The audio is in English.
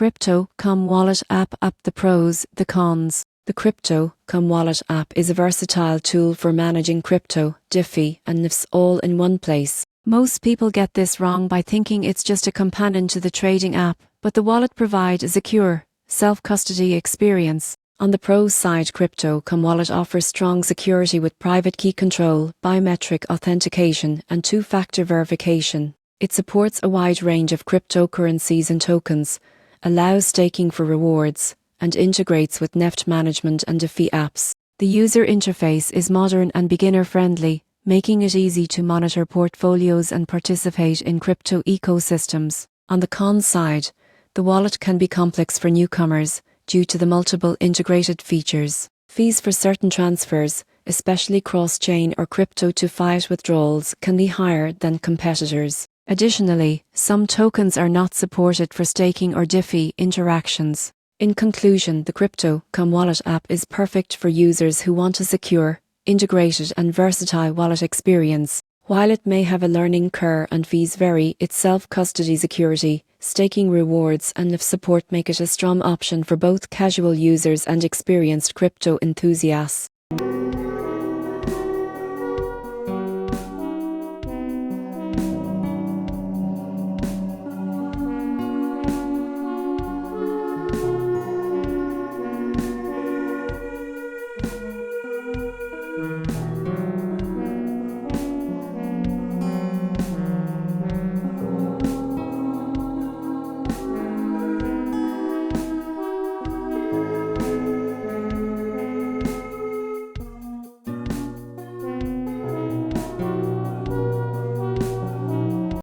Cryptocom Wallet app. The pros, the cons. The Cryptocom Wallet app is a versatile tool for managing crypto, DeFi, and NFTs all in one place. Most people get this wrong by thinking it's just a companion to the trading app, but the wallet provides a secure, self-custody experience. On the pros side, Cryptocom Wallet offers strong security with private key control, biometric authentication, and two-factor verification. It supports a wide range of cryptocurrencies and tokens, allows staking for rewards, and integrates with NFT management and DeFi apps. The user interface is modern and beginner-friendly, making it easy to monitor portfolios and participate in crypto ecosystems. On the cons side, the wallet can be complex for newcomers due to the multiple integrated features. Fees for certain transfers, especially cross-chain or crypto-to-fiat withdrawals, can be higher than competitors. Additionally, some tokens are not supported for staking or DeFi interactions. In conclusion, the Cryptocom Wallet app is perfect for users who want a secure, integrated and versatile wallet experience. While it may have a learning curve and fees vary, its self-custody security, staking rewards and NFT support make it a strong option for both casual users and experienced crypto enthusiasts.